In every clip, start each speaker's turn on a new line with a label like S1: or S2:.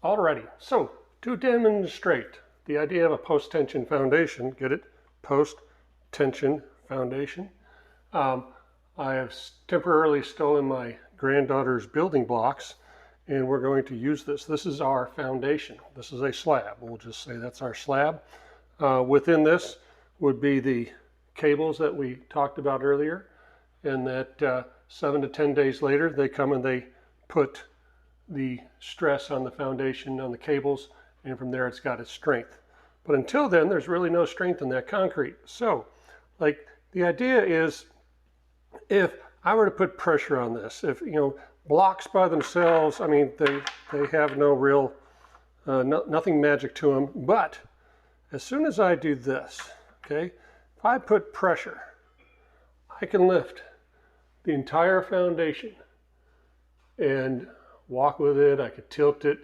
S1: Alrighty, so to demonstrate the idea of a post-tension foundation, get it? Post-tension foundation. I have temporarily stolen my granddaughter's building blocks, and we're going to use this. This is our foundation. This is a slab. We'll just say that's our slab. Within this would be the cables that we talked about earlier, and that 7 to 10 days later they come and they put the stress on the foundation, on the cables, and from there it's got its strength. But until then, there's really no strength in that concrete. So, like, the idea is, if I were to put pressure on this, if, you know, blocks by themselves, I mean, they have no real, nothing magic to them, but as soon as I do this, okay, if I put pressure, I can lift the entire foundation and walk with it. I could tilt it,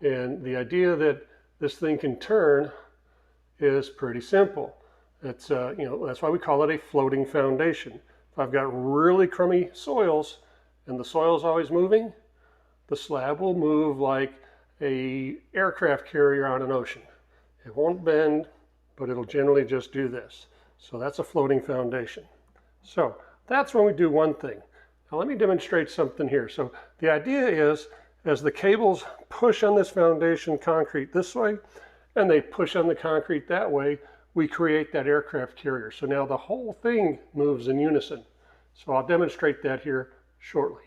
S1: and the idea that this thing can turn is pretty simple. It's you know, that's why we call it a floating foundation. If I've got really crummy soils and the soil's always moving, the slab will move like a aircraft carrier on an ocean. It won't bend, but it'll generally just do this. So that's a floating foundation. So that's when we do one thing. Now let me demonstrate something here. So the idea is, as the cables push on this foundation concrete this way, and they push on the concrete that way, we create that aircraft carrier. So now the whole thing moves in unison. So I'll demonstrate that here shortly.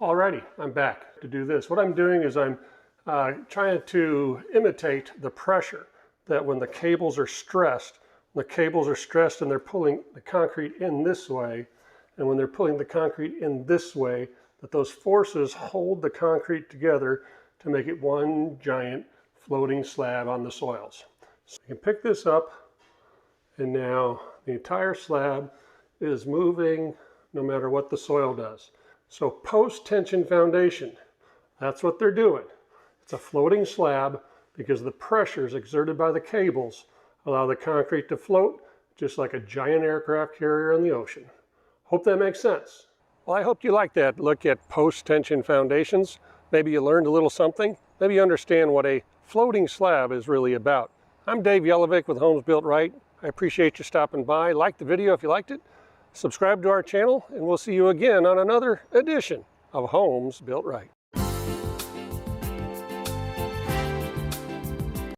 S1: Alrighty, I'm back to do this. What I'm doing is I'm trying to imitate the pressure that when the cables are stressed, and they're pulling the concrete in this way, and when they're pulling the concrete in this way, that those forces hold the concrete together to make it one giant floating slab on the soils. So you can pick this up, and now the entire slab is moving no matter what the soil does. So post-tension foundation, that's what they're doing. It's a floating slab because the pressures exerted by the cables allow the concrete to float just like a giant aircraft carrier in the ocean. Hope that makes sense. Well, I hope you liked that look at post-tension foundations. Maybe you learned a little something. Maybe you understand what a floating slab is really about. I'm Dave Yelovich with Homes Built Right. I appreciate you stopping by. Like the video if you liked it. Subscribe to our channel, and we'll see you again on another edition of Homes Built Right.